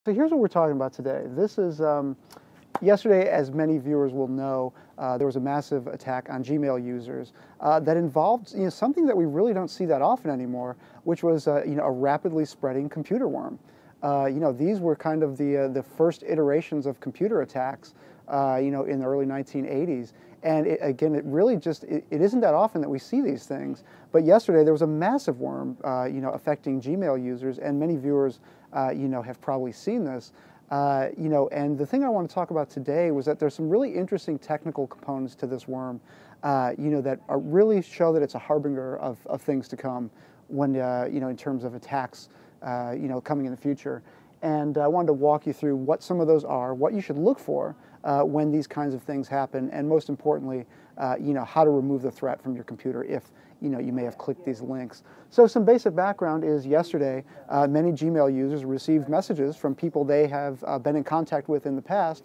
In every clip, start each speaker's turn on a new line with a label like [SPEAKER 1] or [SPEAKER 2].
[SPEAKER 1] So here's what we're talking about today. This is yesterday, as many viewers will know, there was a massive attack on Gmail users that involved something that we really don't see that often anymore, which was a rapidly spreading computer worm. These were kind of the first iterations of computer attacks, in the early 1980s. And again, it isn't that often that we see these things. But yesterday there was a massive worm, affecting Gmail users, and many viewers, have probably seen this. And the thing I want to talk about today was that there's some really interesting technical components to this worm, that really show that it's a harbinger of things to come when, in terms of attacks, coming in the future. And I wanted to walk you through what some of those are, what you should look for when these kinds of things happen, and most importantly, how to remove the threat from your computer if you may have clicked these links. So some basic background is yesterday, many Gmail users received messages from people they have been in contact with in the past,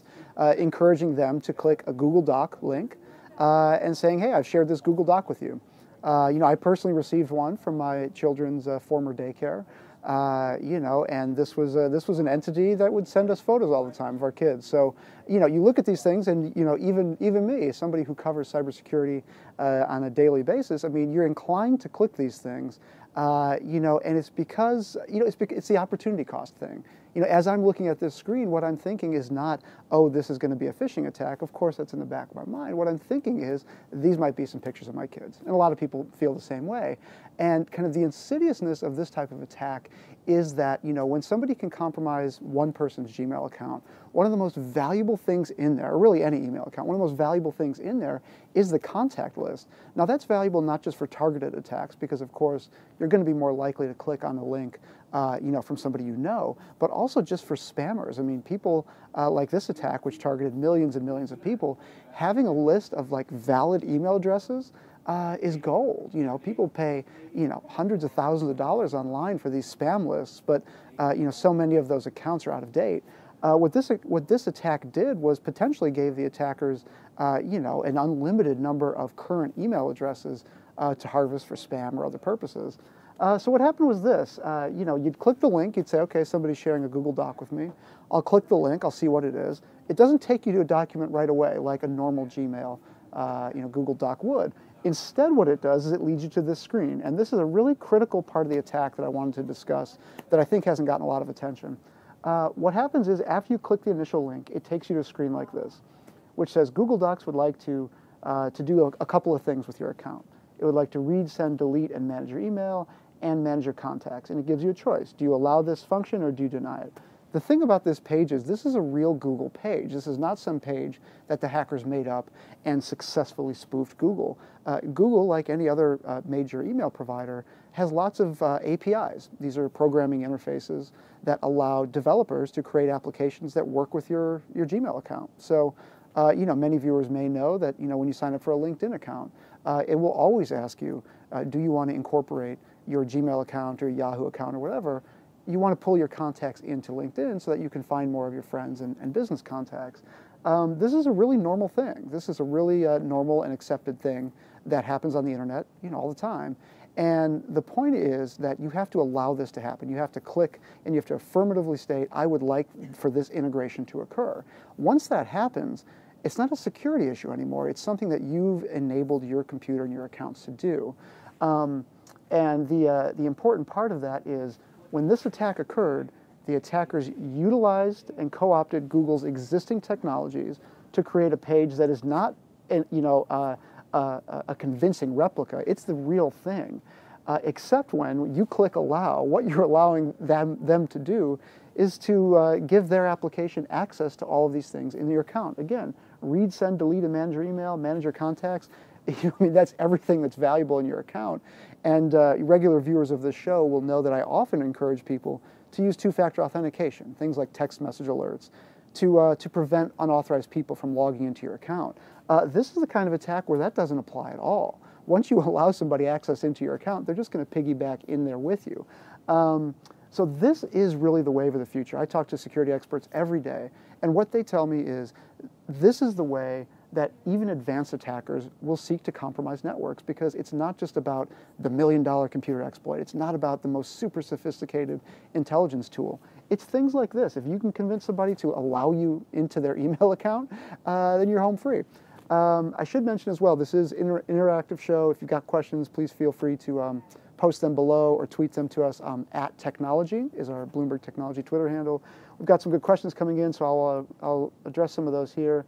[SPEAKER 1] encouraging them to click a Google Doc link and saying, hey, I've shared this Google Doc with you. I personally received one from my children's former daycare. And this was an entity that would send us photos all the time of our kids. So, you look at these things, and even me, somebody who covers cybersecurity on a daily basis, I mean, you're inclined to click these things, and it's because it's the opportunity cost thing. As I'm looking at this screen, what I'm thinking is not, oh, this is going to be a phishing attack. Of course, that's in the back of my mind. What I'm thinking is, these might be some pictures of my kids. And a lot of people feel the same way. And kind of the insidiousness of this type of attack is that, when somebody can compromise one person's Gmail account, one of the most valuable things in there, or really any email account, one of the most valuable things in there is the contact list. Now, that's valuable not just for targeted attacks, because, of course, you're going to be more likely to click on the link from somebody but also just for spammers. I mean, people like this attack, which targeted millions and millions of people, having a list of valid email addresses is gold. People pay hundreds of thousands of dollars online for these spam lists, but so many of those accounts are out of date. What this attack did was potentially gave the attackers an unlimited number of current email addresses to harvest for spam or other purposes. So what happened was this, you'd click the link, you'd say, okay, somebody's sharing a Google Doc with me. I'll click the link, I'll see what it is. It doesn't take you to a document right away like a normal Gmail, Google Doc would. Instead, what it does is it leads you to this screen. And this is a really critical part of the attack that I wanted to discuss that I think hasn't gotten a lot of attention. What happens is after you click the initial link, it takes you to a screen like this, which says Google Docs would like to do a couple of things with your account. It would like to read, send, delete, and manage your email, and manage your contacts. And it gives you a choice. Do you allow this function or do you deny it? The thing about this page is this is a real Google page. This is not some page that the hackers made up and successfully spoofed Google. Google, like any other major email provider, has lots of APIs. These are programming interfaces that allow developers to create applications that work with your Gmail account. So, many viewers may know that, when you sign up for a LinkedIn account, it will always ask you, do you want to incorporate your Gmail account or Yahoo account or whatever? You want to pull your contacts into LinkedIn so that you can find more of your friends and business contacts. This is a really normal thing. This is a really normal and accepted thing that happens on the internet, all the time. And the point is that you have to allow this to happen. You have to click and you have to affirmatively state, I would like for this integration to occur. Once that happens, it's not a security issue anymore. It's something that you've enabled your computer and your accounts to do. And the important part of that is when this attack occurred, the attackers utilized and co-opted Google's existing technologies to create a page that is not, a convincing replica. It's the real thing. Except when you click allow, what you're allowing them to do is to give their application access to all of these things in your account. Again, read, send, delete, and manage your email, manage your contacts. That's everything that's valuable in your account. And regular viewers of this show will know that I often encourage people to use two-factor authentication, things like text message alerts, to prevent unauthorized people from logging into your account. This is the kind of attack where that doesn't apply at all. Once you allow somebody access into your account, they're just going to piggyback in there with you. So this is really the wave of the future. I talk to security experts every day, and what they tell me is this is the way that even advanced attackers will seek to compromise networks, because it's not just about the $1 million computer exploit. It's not about the most super sophisticated intelligence tool. It's things like this. If you can convince somebody to allow you into their email account, then you're home free. I should mention as well, this is an interactive show. If you've got questions, please feel free to post them below or tweet them to us. At Technology is our Bloomberg Technology Twitter handle. We've got some good questions coming in, so I'll address some of those here.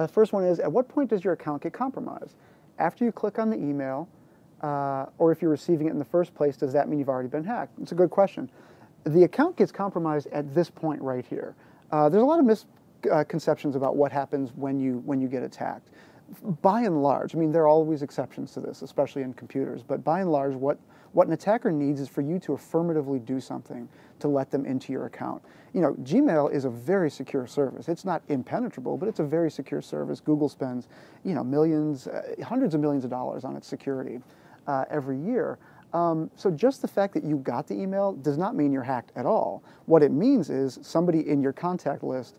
[SPEAKER 1] First one is, at what point does your account get compromised? After you click on the email, or if you're receiving it in the first place, does that mean you've already been hacked? It's a good question. The account gets compromised at this point right here. There's a lot of misconceptions about what happens when you get attacked. By and large, I mean, there are always exceptions to this, especially in computers, but by and large, what an attacker needs is for you to affirmatively do something to let them into your account. You know, Gmail is a very secure service. It's not impenetrable, but it's a very secure service. Google spends, you know, millions, hundreds of millions of dollars on its security every year. So just the fact that you got the email does not mean you're hacked at all. What it means is somebody in your contact list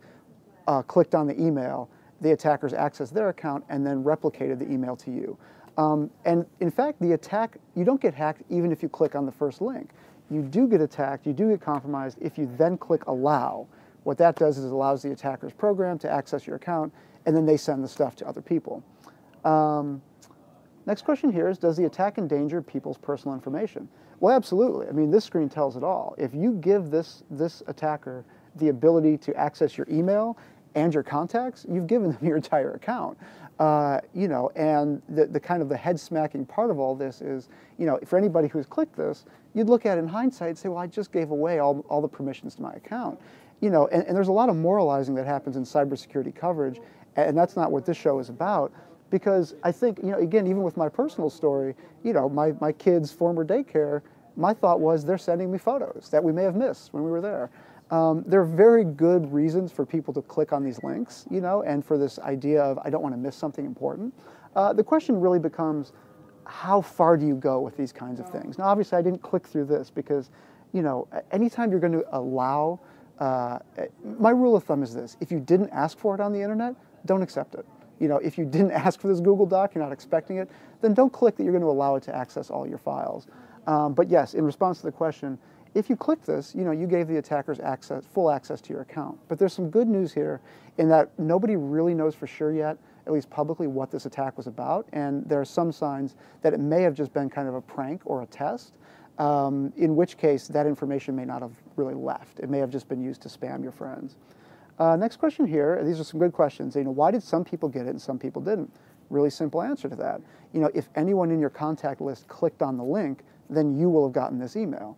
[SPEAKER 1] clicked on the email, the attackers accessed their account and then replicated the email to you. And in fact, the attack, you don't get hacked even if you click on the first link. You do get attacked, you do get compromised if you then click allow. What that does is it allows the attacker's program to access your account, and then they send the stuff to other people. Next question here is, does the attack endanger people's personal information? Well, absolutely. I mean, this screen tells it all. If you give this attacker the ability to access your email and your contacts, you've given them your entire account. You know, and the kind of the head-smacking part of all this is, you know, for anybody who's clicked this, you'd look at it in hindsight and say, well, I just gave away all the permissions to my account. You know, and there's a lot of moralizing that happens in cybersecurity coverage, and that's not what this show is about. Because I think, you know, again, even with my personal story, you know, my kids' former daycare, my thought was they're sending me photos that we may have missed when we were there. There are very good reasons for people to click on these links, you know, and for this idea of I don't want to miss something important. The question really becomes, how far do you go with these kinds of things? Now, obviously, I didn't click through this because, you know, anytime you're going to allow, my rule of thumb is this: if you didn't ask for it on the internet, don't accept it. You know, if you didn't ask for this Google Doc, you're not expecting it, then don't click that you're going to allow it to access all your files. But yes, in response to the question, if you click this, you know, you gave the attackers full access to your account. But there's some good news here in that nobody really knows for sure yet, at least publicly, what this attack was about. And there are some signs that it may have just been kind of a prank or a test, in which case that information may not have really left. It may have just been used to spam your friends. Next question here, these are some good questions. You know, why did some people get it and some people didn't? Really simple answer to that. You know, if anyone in your contact list clicked on the link, then you will have gotten this email.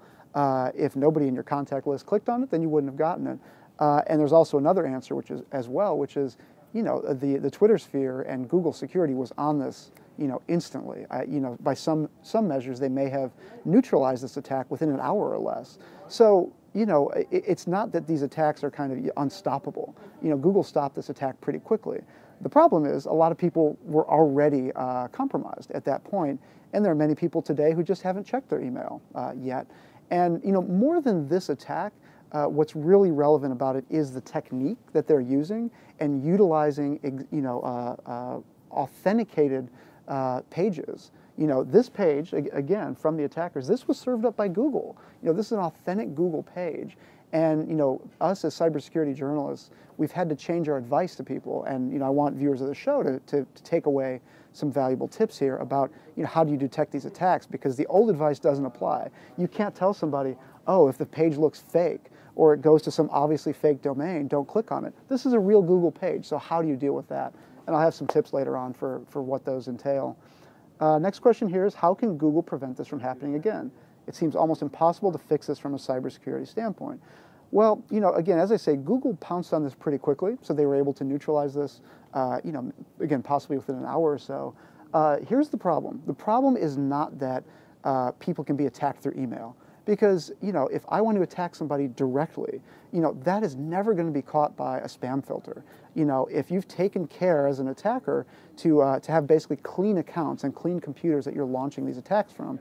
[SPEAKER 1] If nobody in your contact list clicked on it, then you wouldn't have gotten it. And there's also another answer, which is, you know, the Twitter sphere and Google security was on this, you know, instantly. You know, by some measures, they may have neutralized this attack within an hour or less. So, you know, it's not that these attacks are kind of unstoppable. You know, Google stopped this attack pretty quickly. The problem is a lot of people were already compromised at that point, and there are many people today who just haven't checked their email yet. And, you know, more than this attack, what's really relevant about it is the technique that they're using and utilizing, you know, authenticated pages. You know, this page, again, from the attackers, this was served up by Google. You know, this is an authentic Google page. And, you know, us as cybersecurity journalists, we've had to change our advice to people. And, you know, I want viewers of the show to take away some valuable tips here about, you know, how do you detect these attacks? Because the old advice doesn't apply. You can't tell somebody, oh, if the page looks fake or it goes to some obviously fake domain, don't click on it. This is a real Google page, so how do you deal with that? And I'll have some tips later on for what those entail. Next question here is, how can Google prevent this from happening again? It seems almost impossible to fix this from a cybersecurity standpoint. Well, you know, again, as I say, Google pounced on this pretty quickly, so they were able to neutralize this, you know, again, possibly within an hour or so. Here's the problem. The problem is not that people can be attacked through email. Because, you know, if I want to attack somebody directly, you know, that is never going to be caught by a spam filter. You know, if you've taken care as an attacker to have basically clean accounts and clean computers that you're launching these attacks from,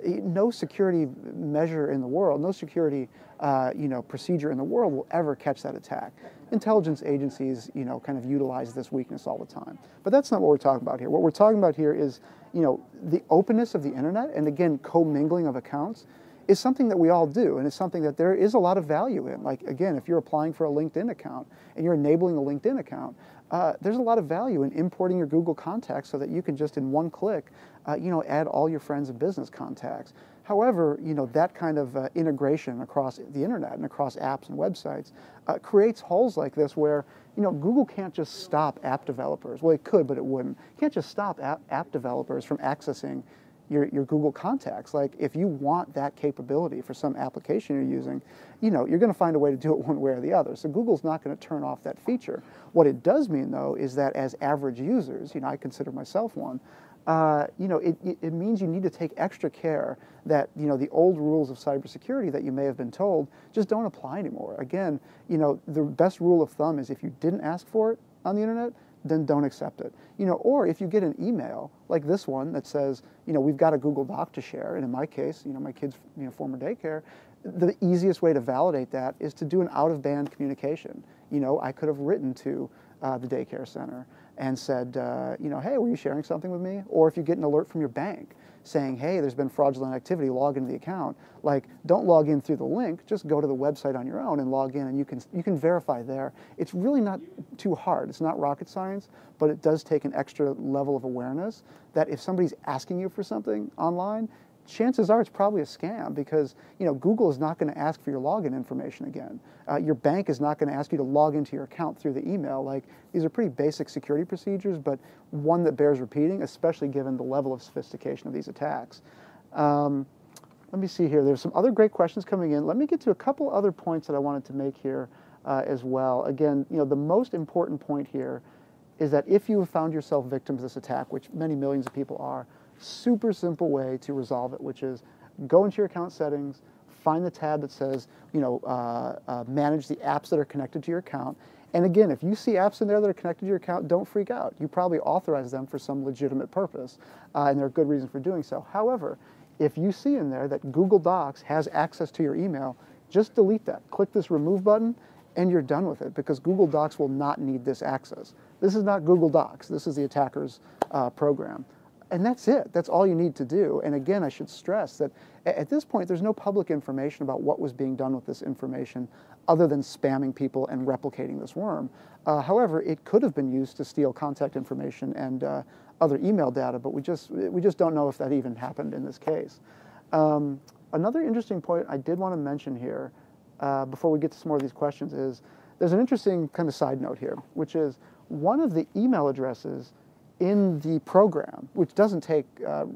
[SPEAKER 1] no security measure in the world, no security, you know, procedure in the world will ever catch that attack. Intelligence agencies, you know, kind of utilize this weakness all the time. But that's not what we're talking about here. What we're talking about here is, you know, the openness of the internet and, again, commingling of accounts is something that we all do, and it's something that there is a lot of value in. Like, again, if you're applying for a LinkedIn account and you're enabling a LinkedIn account, there's a lot of value in importing your Google contacts so that you can just in one click, add all your friends and business contacts. However, that kind of integration across the internet and across apps and websites creates holes like this where, Google can't just stop app developers. Well, it could, but it wouldn't. You can't just stop app developers from accessing your Google contacts. Like, if you want that capability for some application you're using, you're going to find a way to do it one way or the other. So Google's not going to turn off that feature. What it does mean, though, is that as average users, I consider myself one, it means you need to take extra care that, the old rules of cybersecurity that you may have been told just don't apply anymore. Again, the best rule of thumb is if you didn't ask for it on the internet, then don't accept it. Or if you get an email like this one that says, we've got a Google Doc to share, and in my case, my kid's, former daycare, the easiest way to validate that is to do an out-of-band communication. I could have written to the daycare center and said, hey, were you sharing something with me? Or if you get an alert from your bank saying, hey, there's been fraudulent activity, log into the account. Like, don't log in through the link, just go to the website on your own and log in, and you can verify there. It's really not too hard. It's not rocket science, but it does take an extra level of awareness that if somebody's asking you for something online, chances are it's probably a scam because, Google is not going to ask for your login information again. Your bank is not going to ask you to log into your account through the email. Like, these are pretty basic security procedures, but one that bears repeating, especially given the level of sophistication of these attacks. Let me see here. There's some other great questions coming in. Let me get to a couple other points that I wanted to make here as well. Again, the most important point here is that if you have found yourself victim to this attack, which many millions of people are, super simple way to resolve it, which is go into your account settings, find the tab that says, manage the apps that are connected to your account. And again, if you see apps in there that are connected to your account, don't freak out. You probably authorize them for some legitimate purpose, and there are good reasons for doing so. However, if you see in there that Google Docs has access to your email, just delete that. Click this remove button, and you're done with it, because Google Docs will not need this access. This is not Google Docs. This is the attacker's program. And that's it. That's all you need to do. And again, I should stress that at this point, there's no public information about what was being done with this information other than spamming people and replicating this worm. However, it could have been used to steal contact information and other email data, but we just don't know if that even happened in this case. Another interesting point I did want to mention here before we get to some more of these questions is there's an interesting kind of side note here, which is one of the email addresses in the program, which doesn't take a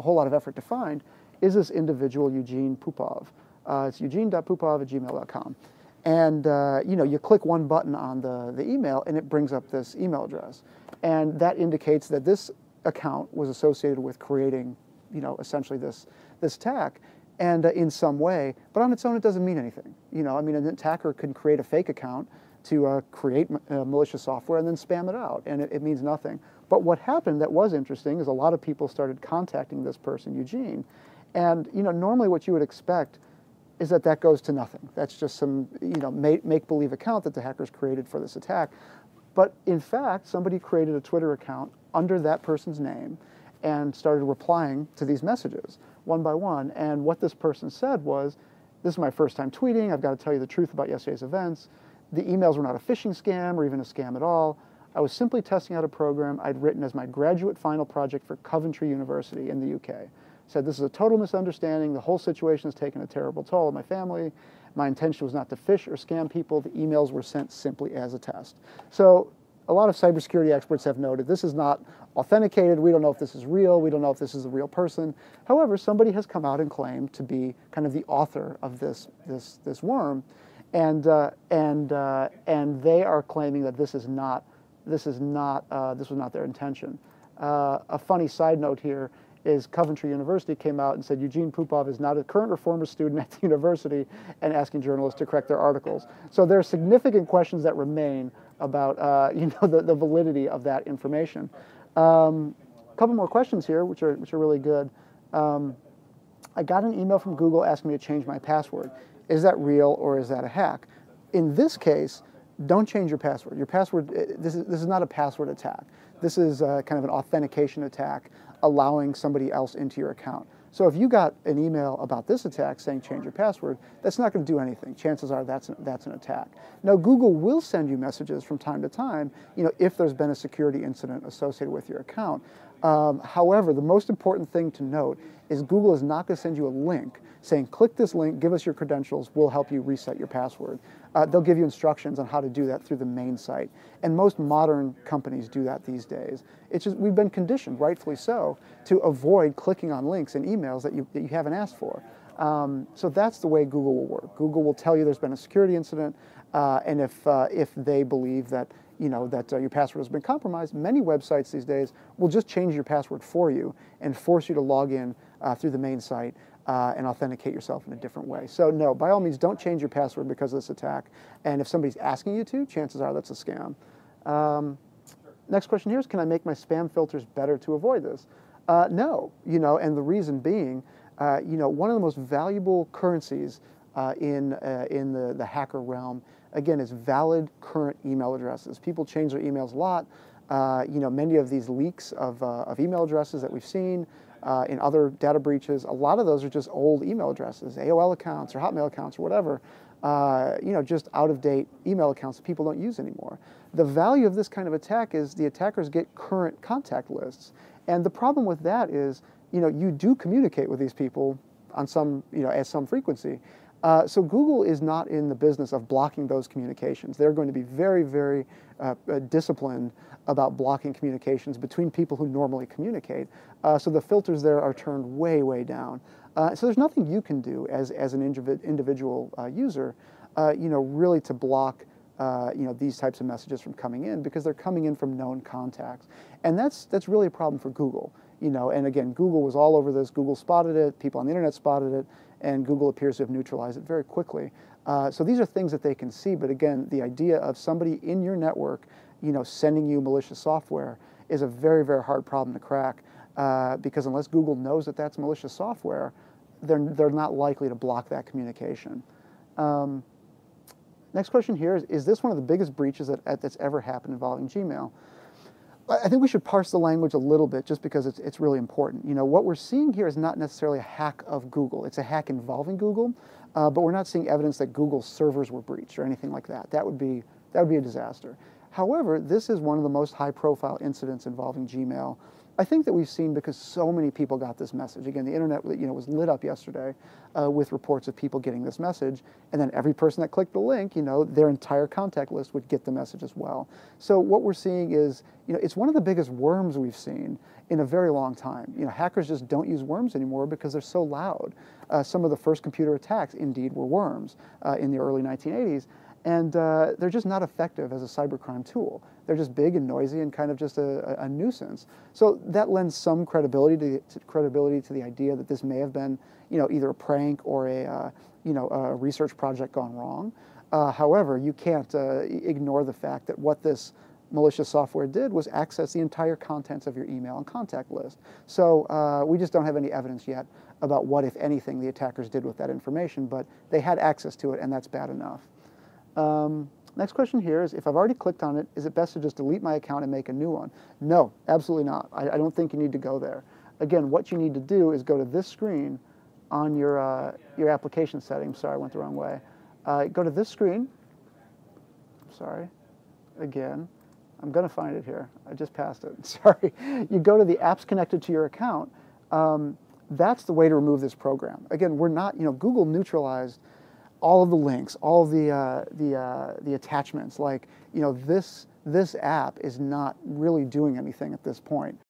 [SPEAKER 1] whole lot of effort to find, is this individual Eugene Pupov. It's eugene.pupov@gmail.com. And you click one button on the email and it brings up this email address. And that indicates that this account was associated with creating essentially this attack and in some way, but on its own it doesn't mean anything. An attacker can create a fake account to create malicious software and then spam it out, and it means nothing. But what happened that was interesting is a lot of people started contacting this person, Eugene, and normally what you would expect is that goes to nothing. That's just some make-believe account that the hackers created for this attack. But in fact, somebody created a Twitter account under that person's name and started replying to these messages one by one. And what this person said was, this is my first time tweeting. I've got to tell you the truth about yesterday's events. The emails were not a phishing scam or even a scam at all. I was simply testing out a program I'd written as my graduate final project for Coventry University in the UK. Said, this is a total misunderstanding. The whole situation has taken a terrible toll on my family. My intention was not to phish or scam people. The emails were sent simply as a test. So a lot of cybersecurity experts have noted this is not authenticated. We don't know if this is real. We don't know if this is a real person. However, somebody has come out and claimed to be kind of the author of this worm. And they are claiming that this was not their intention. A funny side note here is Coventry University came out and said Eugene Pupov is not a current or former student at the university and asking journalists to correct their articles. So there are significant questions that remain about the validity of that information. A couple more questions here, which are really good. I got an email from Google asking me to change my password. Is that real or is that a hack? In this case, don't change your password. Your password, this is not a password attack. This is kind of an authentication attack allowing somebody else into your account. So if you got an email about this attack saying change your password, that's not going to do anything. Chances are that's an attack. Now Google will send you messages from time to time, if there's been a security incident associated with your account. However, the most important thing to note is Google is not going to send you a link saying, click this link, give us your credentials, we'll help you reset your password. They'll give you instructions on how to do that through the main site. And most modern companies do that these days. It's just, we've been conditioned, rightfully so, to avoid clicking on links in emails that you haven't asked for. So that's the way Google will work. Google will tell you there's been a security incident, and if they believe that your password has been compromised, many websites these days will just change your password for you and force you to log in through the main site and authenticate yourself in a different way. So no, by all means, don't change your password because of this attack. And if somebody's asking you to, chances are that's a scam. Next question here is, can I make my spam filters better to avoid this? No, and the reason being, one of the most valuable currencies in the hacker realm, again, is valid current email addresses. People change their emails a lot. Many of these leaks of email addresses that we've seen in other data breaches, a lot of those are just old email addresses, AOL accounts or Hotmail accounts or whatever, just out-of-date email accounts that people don't use anymore. The value of this kind of attack is the attackers get current contact lists. And the problem with that is, you do communicate with these people on at some frequency. So Google is not in the business of blocking those communications. They're going to be very, very disciplined about blocking communications between people who normally communicate. So the filters there are turned way, way down. So there's nothing you can do as an individual user, really to block these types of messages from coming in, because they're coming in from known contacts. And that's really a problem for Google. And again, Google was all over this. Google spotted it, people on the internet spotted it, and Google appears to have neutralized it very quickly. So these are things that they can see, but again, the idea of somebody in your network, sending you malicious software is a very, very hard problem to crack, because unless Google knows that that's malicious software, they're not likely to block that communication. Next question here is this one of the biggest breaches that's ever happened involving Gmail? I think we should parse the language a little bit, just because it's really important. What we're seeing here is not necessarily a hack of Google. It's a hack involving Google, but we're not seeing evidence that Google's servers were breached or anything like that. That would be a disaster. However, this is one of the most high-profile incidents involving Gmail, I think, that we've seen, because so many people got this message. Again, the internet, was lit up yesterday with reports of people getting this message, and then every person that clicked the link, their entire contact list would get the message as well. So what we're seeing is, it's one of the biggest worms we've seen in a very long time. Hackers just don't use worms anymore because they're so loud. Some of the first computer attacks, indeed, were worms in the early 1980s. And they're just not effective as a cybercrime tool. They're just big and noisy and kind of just a nuisance. So that lends some credibility to the idea that this may have been, either a prank or a research project gone wrong. However, you can't ignore the fact that what this malicious software did was access the entire contents of your email and contact list. So we just don't have any evidence yet about what, if anything, the attackers did with that information, but they had access to it, and that's bad enough. Next question here is, if I've already clicked on it, is it best to just delete my account and make a new one? No, absolutely not. I don't think you need to go there. Again, what you need to do is go to this screen on your application settings. Sorry, I went the wrong way. Go to this screen. Sorry. Again, I'm going to find it here. I just passed it. Sorry. You go to the apps connected to your account. That's the way to remove this program. Again, we're not, Google neutralized all of the links, all of the attachments. Like, this app is not really doing anything at this point.